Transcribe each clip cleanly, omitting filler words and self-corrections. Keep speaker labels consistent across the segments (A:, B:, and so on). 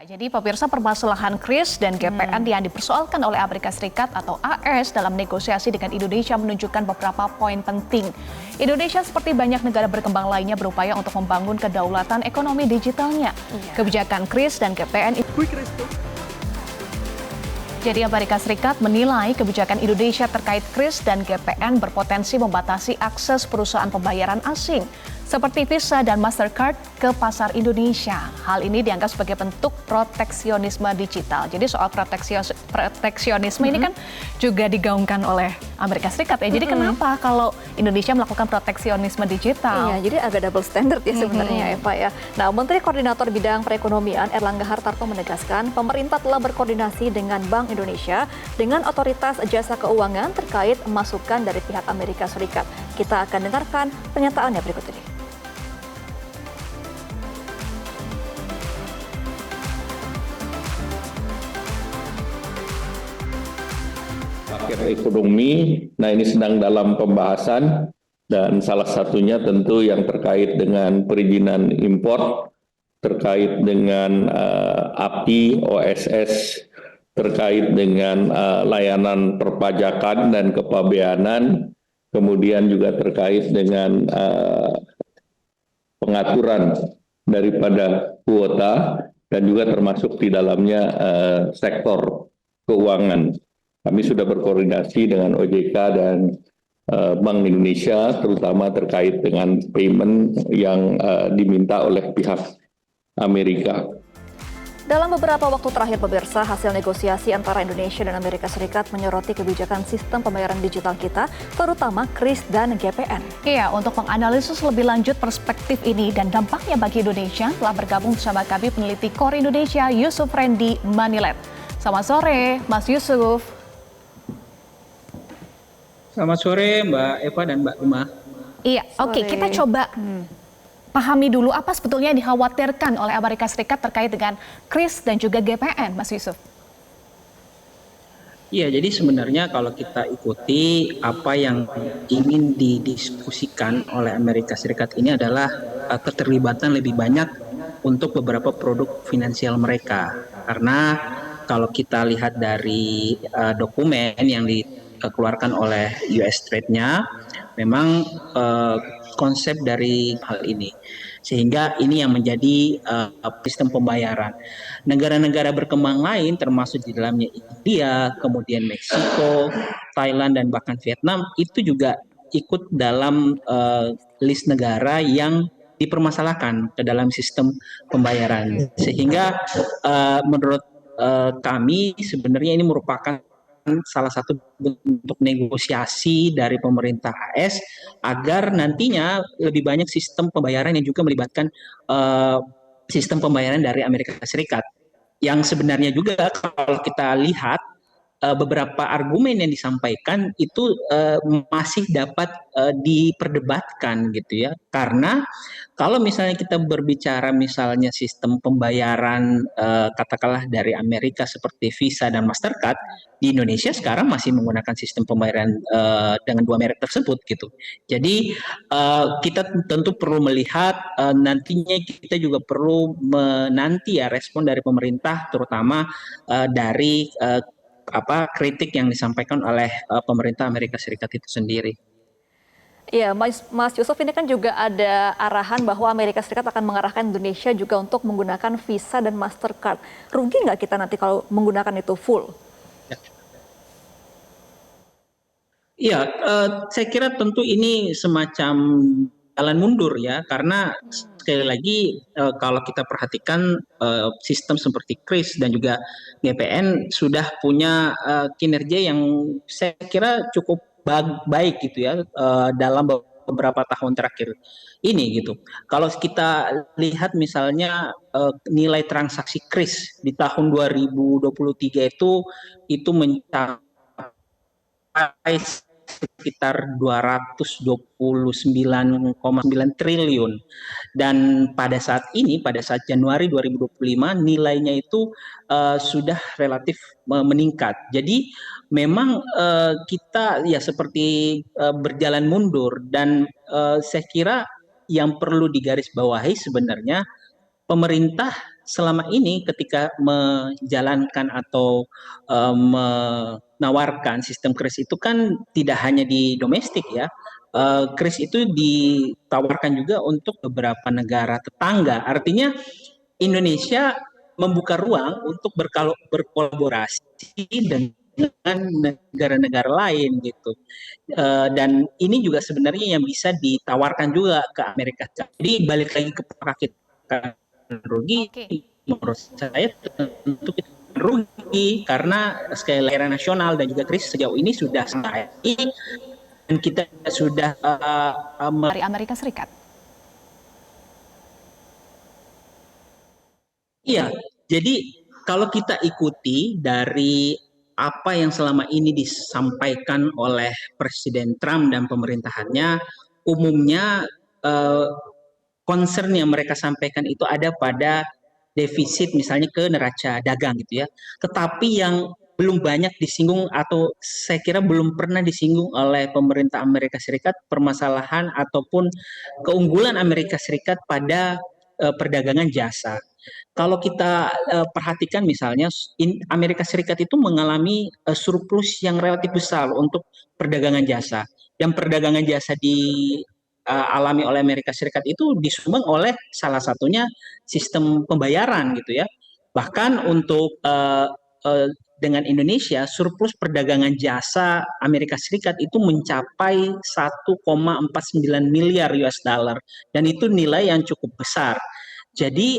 A: Jadi pemirsa, permasalahan KRIS dan GPN yang dipersoalkan oleh Amerika Serikat atau AS dalam negosiasi dengan Indonesia menunjukkan beberapa poin penting. Indonesia seperti banyak negara berkembang lainnya berupaya untuk membangun kedaulatan ekonomi digitalnya. Kebijakan KRIS dan GPN Jadi Amerika Serikat menilai kebijakan Indonesia terkait KRIS dan GPN berpotensi membatasi akses perusahaan pembayaran asing seperti Visa dan Mastercard ke pasar Indonesia. Hal ini dianggap sebagai bentuk proteksionisme digital. Jadi soal proteksionisme ini kan juga digaungkan oleh Amerika Serikat ya. Jadi kenapa kalau Indonesia melakukan proteksionisme digital?
B: Iya, jadi agak double standard ya sebenarnya Eva ya. Nah, Menteri Koordinator Bidang Perekonomian Erlangga Hartarto menegaskan pemerintah telah berkoordinasi dengan Bank Indonesia dengan Otoritas Jasa Keuangan terkait masukan dari pihak Amerika Serikat. Kita akan dengarkan pernyataannya berikut ini.
C: Paket ekonomi, nah ini sedang dalam pembahasan dan salah satunya tentu yang terkait dengan perizinan impor, terkait dengan API, OSS, terkait dengan layanan perpajakan dan kepabeanan, kemudian juga terkait dengan pengaturan daripada kuota dan juga termasuk di dalamnya sektor keuangan. Kami sudah berkoordinasi dengan OJK dan Bank Indonesia, terutama terkait dengan payment yang diminta oleh pihak Amerika.
B: Dalam beberapa waktu terakhir pemirsa, hasil negosiasi antara Indonesia dan Amerika Serikat menyoroti kebijakan sistem pembayaran digital kita, terutama KRIS dan GPN.
A: Iya, untuk menganalisis lebih lanjut perspektif ini dan dampaknya bagi Indonesia, telah bergabung bersama kami peneliti KOR Indonesia, Yusuf Randy Manilet. Selamat sore, Mas Yusuf.
D: Selamat sore Mbak Eva dan Mbak Uma.
A: Iya, oke, kita coba pahami dulu apa sebetulnya yang dikhawatirkan oleh Amerika Serikat terkait dengan KRIS dan juga GPN, Mas Yusuf.
D: Iya, jadi sebenarnya kalau kita ikuti apa yang ingin didiskusikan oleh Amerika Serikat ini adalah keterlibatan lebih banyak untuk beberapa produk finansial mereka. Karena kalau kita lihat dari dokumen yang dikeluarkan oleh US Trade-nya, memang konsep dari hal ini. Sehingga ini yang menjadi sistem pembayaran. Negara-negara berkembang lain termasuk di dalamnya India, kemudian Meksiko, Thailand, dan bahkan Vietnam itu juga ikut dalam list negara yang dipermasalahkan ke dalam sistem pembayaran. Sehingga menurut kami sebenarnya ini merupakan salah satu bentuk negosiasi dari pemerintah AS agar nantinya lebih banyak sistem pembayaran yang juga melibatkan sistem pembayaran dari Amerika Serikat. Yang sebenarnya juga kalau kita lihat beberapa argumen yang disampaikan itu masih dapat diperdebatkan gitu ya, karena kalau misalnya kita berbicara misalnya sistem pembayaran katakanlah dari Amerika seperti Visa dan Mastercard, di Indonesia sekarang masih menggunakan sistem pembayaran dengan dua merek tersebut gitu. Jadi kita tentu perlu melihat nantinya kita juga perlu menanti ya respon dari pemerintah, terutama dari kritik yang disampaikan oleh pemerintah Amerika Serikat itu sendiri.
B: Iya, Mas Yusuf, ini kan juga ada arahan bahwa Amerika Serikat akan mengarahkan Indonesia juga untuk menggunakan Visa dan Mastercard. Rugi nggak kita nanti kalau menggunakan itu full?
D: Iya, saya kira tentu ini semacam jalan mundur ya, karena sekali lagi kalau kita perhatikan sistem seperti KRIS dan juga GPN sudah punya kinerja yang saya kira cukup baik gitu ya dalam beberapa tahun terakhir ini gitu. Kalau kita lihat misalnya nilai transaksi KRIS di tahun 2023 itu mencapai sekitar 229,9 triliun, dan pada saat Januari 2025 nilainya itu sudah relatif meningkat. Jadi memang kita ya seperti berjalan mundur, dan saya kira yang perlu digarisbawahi sebenarnya pemerintah selama ini ketika menjalankan atau menawarkan sistem kris itu kan tidak hanya di domestik ya. Kris itu ditawarkan juga untuk beberapa negara tetangga. Artinya Indonesia membuka ruang untuk berkolaborasi dengan negara-negara lain gitu. Dan ini juga sebenarnya yang bisa ditawarkan juga ke Amerika. Jadi balik lagi ke kita rugi,
A: Oke.
D: menurut saya tentu kita rugi karena sekali lagi nasional dan juga kris sejauh ini sudah selesai dan kita sudah
A: Dari Amerika Serikat.
D: iya, jadi kalau kita ikuti dari apa yang selama ini disampaikan oleh Presiden Trump dan pemerintahannya, umumnya concern yang mereka sampaikan itu ada pada defisit misalnya ke neraca dagang gitu ya. Tetapi yang belum banyak disinggung atau saya kira belum pernah disinggung oleh pemerintah Amerika Serikat permasalahan ataupun keunggulan Amerika Serikat pada perdagangan jasa. Kalau kita perhatikan misalnya Amerika Serikat itu mengalami surplus yang relatif besar untuk perdagangan jasa. Dan perdagangan jasa alami oleh Amerika Serikat itu disumbang oleh salah satunya sistem pembayaran gitu ya. Bahkan untuk dengan Indonesia surplus perdagangan jasa Amerika Serikat itu mencapai 1,49 miliar US dollar dan itu nilai yang cukup besar. Jadi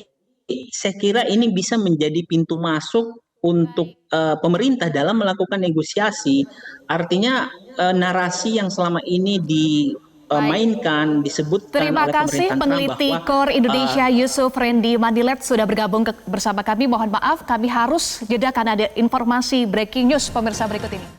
D: saya kira ini bisa menjadi pintu masuk untuk pemerintah dalam melakukan negosiasi. Artinya narasi yang selama ini dimainkan, disebutkan
A: Terima
D: oleh
A: kasih
D: pemerintahan Trump
A: peneliti
D: bahwa
A: KOR Indonesia Yusuf Randy Mandilet sudah bergabung bersama kami. Mohon maaf kami harus jeda karena ada informasi breaking news pemirsa berikut ini.